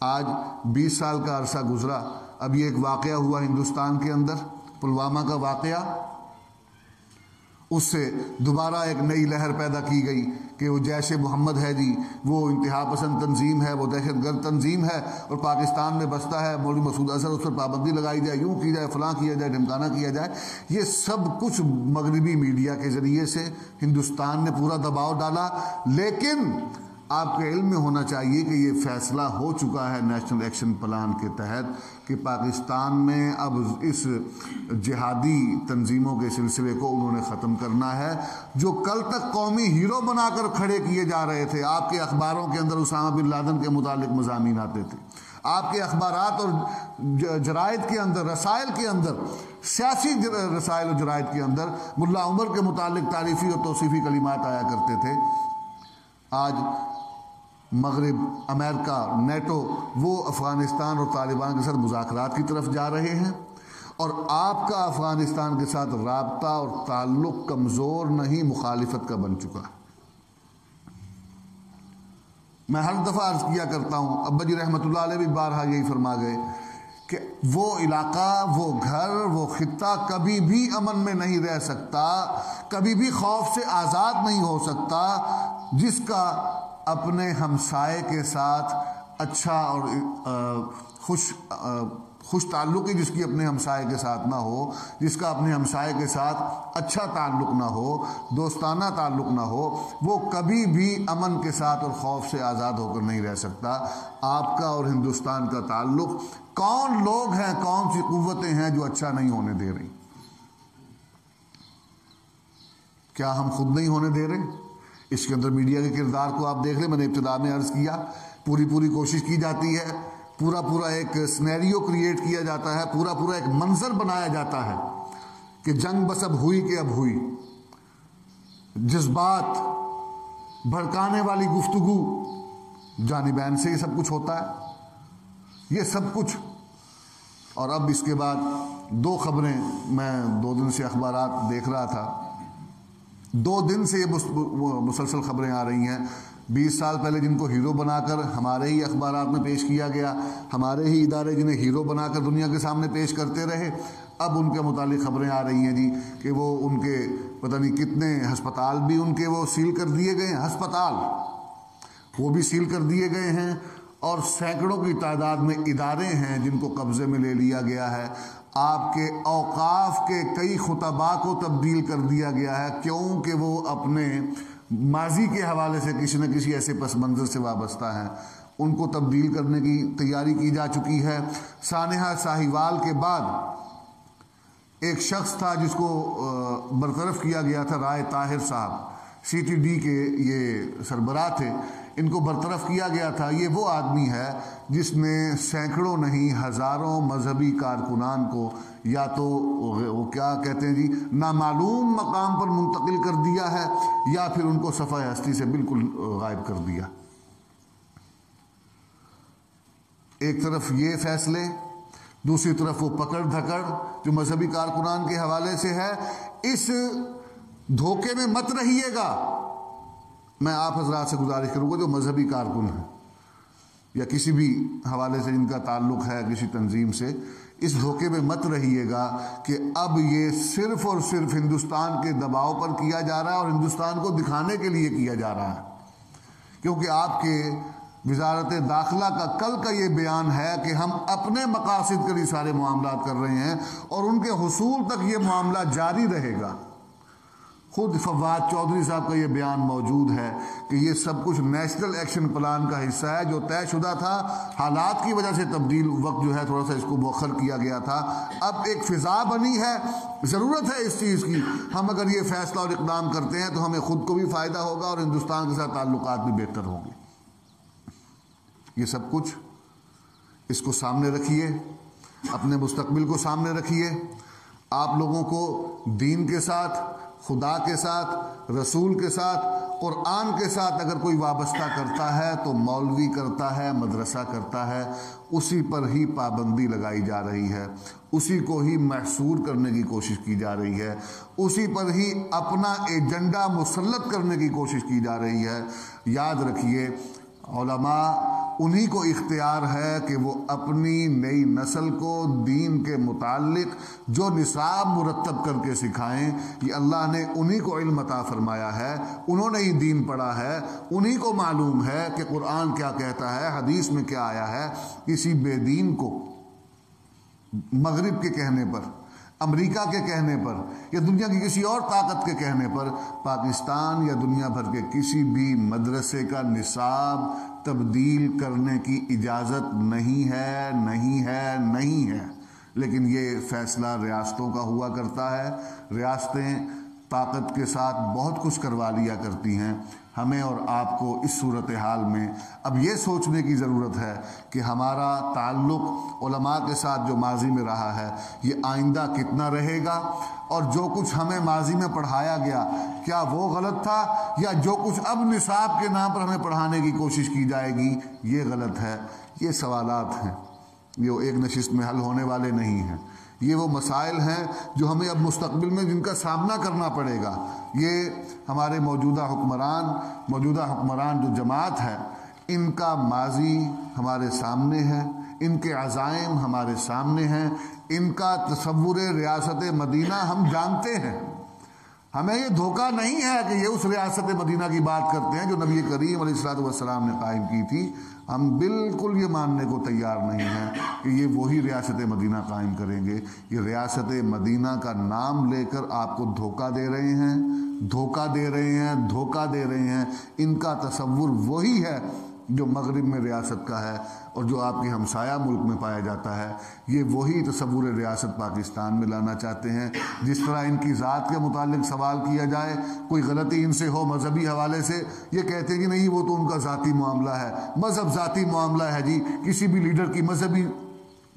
آج 20 سال کا عرصہ گزرا، اب یہ ایک واقعہ ہوا ہندوستان کے اندر، پلوامہ کا واقعہ، اس سے دوبارہ ایک نئی لہر پیدا کی گئی کہ وہ جیش محمد ہے جی، وہ انتہا پسند تنظیم ہے، وہ دہشت گرد تنظیم ہے اور پاکستان میں بستا ہے، مولوی مسعود اظہر اس پر پابندی لگائی جائے، یوں کی جائے، فلاں کیا جائے، ڈھمکانا کیا جائے۔ یہ سب کچھ مغربی میڈیا کے ذریعے سے ہندوستان نے پورا دباؤ ڈالا، لیکن آپ کے علم میں ہونا چاہیے کہ یہ فیصلہ ہو چکا ہے نیشنل ایکشن پلان کے تحت کہ پاکستان میں اب اس جہادی تنظیموں کے سلسلے کو انہوں نے ختم کرنا ہے۔ جو کل تک قومی ہیرو بنا کر کھڑے کیے جا رہے تھے، آپ کے اخباروں کے اندر اسامہ بن لادن کے متعلق مضامین آتے تھے، آپ کے اخبارات اور جرائد کے اندر، رسائل کے اندر، سیاسی رسائل اور جرائد کے اندر ملا عمر کے متعلق تعریفی اور توصیفی کلمات آیا کرتے تھے۔ آج مغرب، امریکہ، نیٹو، وہ افغانستان اور طالبان کے ساتھ مذاکرات کی طرف جا رہے ہیں، اور آپ کا افغانستان کے ساتھ رابطہ اور تعلق کمزور نہیں، مخالفت کا بن چکا ہے۔ میں ہر دفعہ عرض کیا کرتا ہوں، ابا جی رحمۃ اللہ علیہ بھی بارہا یہی فرما گئے کہ وہ علاقہ، وہ گھر، وہ خطہ کبھی بھی امن میں نہیں رہ سکتا، کبھی بھی خوف سے آزاد نہیں ہو سکتا، جس کا اپنے ہمسائے کے ساتھ اچھا اور خوش تعلقی جس کی اپنے ہمسائے کے ساتھ نہ ہو، جس کا اپنے ہمسائے کے ساتھ اچھا تعلق نہ ہو، دوستانہ تعلق نہ ہو، وہ کبھی بھی امن کے ساتھ اور خوف سے آزاد ہو کر نہیں رہ سکتا۔ آپ کا اور ہندوستان کا تعلق، کون لوگ ہیں، کون سی قوتیں ہیں جو اچھا نہیں ہونے دے رہی؟ کیا ہم خود نہیں ہونے دے رہے؟ اس کے اندر میڈیا کے کردار کو آپ دیکھ لیں، میں نے ابتدا میں عرض کیا، پوری کوشش کی جاتی ہے، پورا ایک سینیریو کریٹ کیا جاتا ہے، پورا ایک منظر بنایا جاتا ہے کہ جنگ بس اب ہوئی کہ اب ہوئی، جذبات، بھڑکانے والی گفتگو، جانبین سے یہ سب کچھ ہوتا ہے، یہ سب کچھ۔ اور اب اس کے بعد 2 خبریں میں 2 دن سے اخبارات دیکھ رہا تھا، 2 دن سے یہ مسلسل خبریں آ رہی ہیں۔ 20 سال پہلے جن کو ہیرو بنا کر ہمارے ہی اخبارات میں پیش کیا گیا، ہمارے ہی ادارے جنہیں ہیرو بنا کر دنیا کے سامنے پیش کرتے رہے، اب ان کے متعلق خبریں آ رہی ہیں جی کہ وہ ان کے پتہ نہیں کتنے ہسپتال بھی ان کے وہ سیل کر دیے گئے ہیں، ہسپتال وہ بھی سیل کر دیے گئے ہیں، اور سینکڑوں کی تعداد میں ادارے ہیں جن کو قبضے میں لے لیا گیا ہے۔ آپ کے اوقاف کے کئی خطباء کو تبدیل کر دیا گیا ہے، کیوں کہ وہ اپنے ماضی کے حوالے سے کسی نہ کسی ایسے پس منظر سے وابستہ ہیں، ان کو تبدیل کرنے کی تیاری کی جا چکی ہے۔ سانحہ ساہیوال کے بعد ایک شخص تھا جس کو برطرف کیا گیا تھا، رائے طاہر صاحب، CTD کے یہ سربراہ تھے، ان کو برطرف کیا گیا تھا۔ یہ وہ آدمی ہے جس نے سینکڑوں نہیں ہزاروں مذہبی کارکنان کو یا تو وہ کیا کہتے ہیں جی نامعلوم مقام پر منتقل کر دیا ہے، یا پھر ان کو صفحہ ہستی سے بالکل غائب کر دیا۔ ایک طرف یہ فیصلے، دوسری طرف وہ پکڑ دھکڑ جو مذہبی کارکنان کے حوالے سے ہے۔ اس دھوکے میں مت رہیے گا۔ میں آپ حضرات سے گزارش کروں گا جو مذہبی کارکن ہیں یا کسی بھی حوالے سے جن کا تعلق ہے کسی تنظیم سے، اس دھوکے میں مت رہیے گا کہ اب یہ صرف اور صرف ہندوستان کے دباؤ پر کیا جا رہا ہے اور ہندوستان کو دکھانے کے لیے کیا جا رہا ہے، کیونکہ آپ کے وزارت داخلہ کا کل کا یہ بیان ہے کہ ہم اپنے مقاصد کے لیے سارے معاملات کر رہے ہیں اور ان کے حصول تک یہ معاملہ جاری رہے گا۔ خود فواد چودھری صاحب کا یہ بیان موجود ہے کہ یہ سب کچھ نیشنل ایکشن پلان کا حصہ ہے جو طے شدہ تھا، حالات کی وجہ سے تبدیل وقت جو ہے تھوڑا سا اس کو مؤخر کیا گیا تھا، اب ایک فضا بنی ہے، ضرورت ہے اس چیز کی۔ ہم اگر یہ فیصلہ اور اقدام کرتے ہیں تو ہمیں خود کو بھی فائدہ ہوگا اور ہندوستان کے ساتھ تعلقات بھی بہتر ہوں گے۔ یہ سب کچھ اس کو سامنے رکھیے، اپنے مستقبل کو سامنے رکھیے۔ آپ لوگوں کو دین کے ساتھ، خدا کے ساتھ، رسول کے ساتھ، قرآن کے ساتھ اگر کوئی وابستہ کرتا ہے تو مولوی کرتا ہے، مدرسہ کرتا ہے، اسی پر ہی پابندی لگائی جا رہی ہے، اسی کو ہی محصور کرنے کی کوشش کی جا رہی ہے، اسی پر ہی اپنا ایجنڈا مسلط کرنے کی کوشش کی جا رہی ہے۔ یاد رکھیے، علماء انہی کو اختیار ہے کہ وہ اپنی نئی نسل کو دین کے متعلق جو نصاب مرتب کر کے سکھائیں۔ یہ اللہ نے انہی کو علم عطا فرمایا ہے، انہوں نے ہی دین پڑھا ہے، انہی کو معلوم ہے کہ قرآن کیا کہتا ہے، حدیث میں کیا آیا ہے۔ کسی بے دین کو مغرب کے کہنے پر، امریکہ کے کہنے پر یا دنیا کی کسی اور طاقت کے کہنے پر پاکستان یا دنیا بھر کے کسی بھی مدرسے کا نصاب تبدیل کرنے کی اجازت نہیں ہے، نہیں ہے، نہیں ہے۔ لیکن یہ فیصلہ ریاستوں کا ہوا کرتا ہے، ریاستیں طاقت کے ساتھ بہت کچھ کروا لیا کرتی ہیں۔ ہمیں اور آپ کو اس صورتحال میں اب یہ سوچنے کی ضرورت ہے کہ ہمارا تعلق علماء کے ساتھ جو ماضی میں رہا ہے یہ آئندہ کتنا رہے گا، اور جو کچھ ہمیں ماضی میں پڑھایا گیا کیا وہ غلط تھا، یا جو کچھ اب نصاب کے نام پر ہمیں پڑھانے کی کوشش کی جائے گی یہ غلط ہے۔ یہ سوالات ہیں، یہ ایک نشست میں حل ہونے والے نہیں ہیں۔ یہ وہ مسائل ہیں جو ہمیں اب مستقبل میں جن کا سامنا کرنا پڑے گا۔ یہ ہمارے موجودہ حکمران جو جماعت ہے، ان کا ماضی ہمارے سامنے ہے، ان کے عزائم ہمارے سامنے ہیں، ان کا تصور ریاست مدینہ ہم جانتے ہیں۔ ہمیں یہ دھوکہ نہیں ہے کہ یہ اس ریاست مدینہ کی بات کرتے ہیں جو نبی کریم علیہ الصلوۃ والسلام نے قائم کی تھی. ہم بالکل یہ ماننے کو تیار نہیں ہیں کہ یہ وہی ریاست مدینہ قائم کریں گے. یہ ریاست مدینہ کا نام لے کر آپ کو دھوکہ دے رہے ہیں، دھوکہ دے رہے ہیں، دھوکہ دے رہے ہیں. ان کا تصور وہی ہے جو مغرب میں ریاست کا ہے اور جو آپ کے ہمسایہ ملک میں پایا جاتا ہے. یہ وہی تصور ریاست پاکستان میں لانا چاہتے ہیں. جس طرح ان کی ذات کے متعلق سوال کیا جائے، کوئی غلطی ان سے ہو مذہبی حوالے سے، یہ کہتے ہیں کہ نہیں وہ تو ان کا ذاتی معاملہ ہے. مذہب ذاتی معاملہ ہے جی. کسی بھی لیڈر کی مذہبی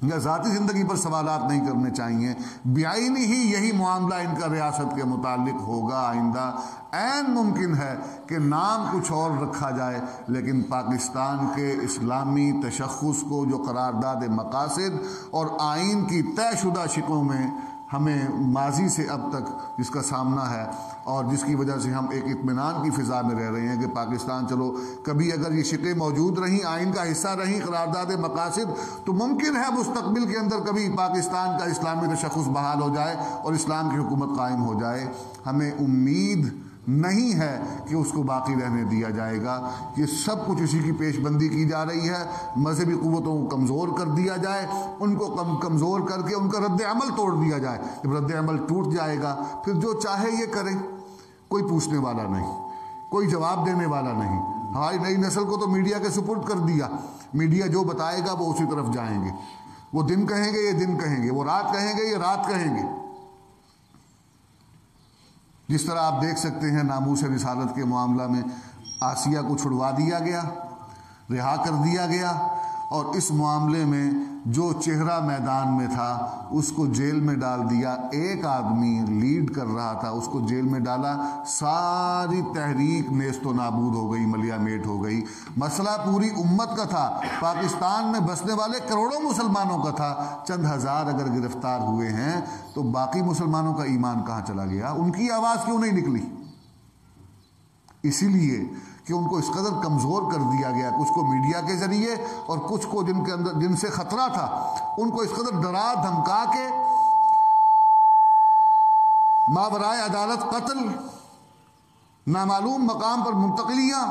یا ذاتی زندگی پر سوالات نہیں کرنے چاہیے. بعینی ہی یہی معاملہ ان کا ریاست کے متعلق ہوگا آئندہ. عین ممکن ہے کہ نام کچھ اور رکھا جائے، لیکن پاکستان کے اسلامی تشخص کو جو قرارداد مقاصد اور آئین کی طے شدہ شکلوں میں ہمیں ماضی سے اب تک جس کا سامنا ہے اور جس کی وجہ سے ہم ایک اطمینان کی فضا میں رہ رہے ہیں کہ پاکستان چلو کبھی اگر یہ شکلیں موجود رہیں، آئین کا حصہ رہیں، قرارداد مقاصد، تو ممکن ہے مستقبل کے اندر کبھی پاکستان کا اسلامی تشخص بحال ہو جائے اور اسلام کی حکومت قائم ہو جائے. ہمیں امید نہیں ہے کہ اس کو باقی رہنے دیا جائے گا. یہ سب کچھ اسی کی پیش بندی کی جا رہی ہے. مذہبی قوتوں کو کمزور کر دیا جائے، ان کو کمزور کر کے ان کا رد عمل توڑ دیا جائے. جب رد عمل ٹوٹ جائے گا پھر جو چاہے یہ کرے، کوئی پوچھنے والا نہیں، کوئی جواب دینے والا نہیں. ہماری نئی نسل کو تو میڈیا کے سپرد کر دیا. میڈیا جو بتائے گا وہ اسی طرف جائیں گے. وہ دن کہیں گے یہ دن کہیں گے، وہ رات کہیں گے یہ رات کہیں گے. جس طرح آپ دیکھ سکتے ہیں ناموس رسالت کے معاملہ میں آسیہ کو چھڑوا دیا گیا، رہا کر دیا گیا، اور اس معاملے میں جو چہرہ میدان میں تھا اس کو جیل میں ڈال دیا. ایک آدمی لیڈ کر رہا تھا، اس کو جیل میں ڈالا، ساری تحریک نیست و نابود ہو گئی، ملیا میٹ ہو گئی. مسئلہ پوری امت کا تھا، پاکستان میں بسنے والے کروڑوں مسلمانوں کا تھا. چند ہزار اگر گرفتار ہوئے ہیں تو باقی مسلمانوں کا ایمان کہاں چلا گیا؟ ان کی آواز کیوں نہیں نکلی؟ اسی لیے کہ ان کو اس قدر کمزور کر دیا گیا، کچھ کو میڈیا کے ذریعے اور کچھ کو جن سے خطرہ تھا ان کو اس قدر ڈرا دھمکا کے ماورائے عدالت قتل، نامعلوم مقام پر منتقلیاں.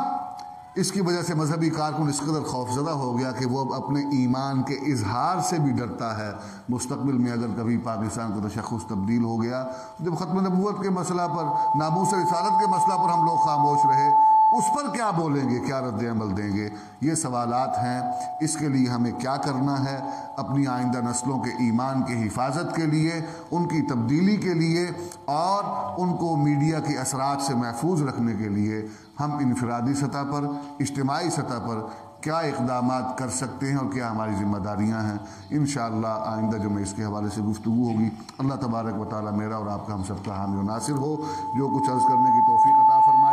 اس کی وجہ سے مذہبی کارکن اس قدر خوفزدہ ہو گیا کہ وہ اب اپنے ایمان کے اظہار سے بھی ڈرتا ہے. مستقبل میں اگر کبھی پاکستان کا تشخص تبدیل ہو گیا، جب ختم نبوت کے مسئلہ پر، ناموس رسالت کے مسئلہ پر ہم لوگ خاموش رہے، اس پر کیا بولیں گے، کیا رد عمل دیں گے؟ یہ سوالات ہیں. اس کے لیے ہمیں کیا کرنا ہے؟ اپنی آئندہ نسلوں کے ایمان کی حفاظت کے لیے، ان کی تبدیلی کے لیے اور ان کو میڈیا کے اثرات سے محفوظ رکھنے کے لیے ہم انفرادی سطح پر، اجتماعی سطح پر کیا اقدامات کر سکتے ہیں اور کیا ہماری ذمہ داریاں ہیں. انشاءاللہ آئندہ جو میں اس کے حوالے سے گفتگو ہوگی. اللہ تبارک و تعالی میرا اور آپ کا ہم سب کا حامی و ناصر ہو. جو کچھ عرض کرنے کی توفیق عطا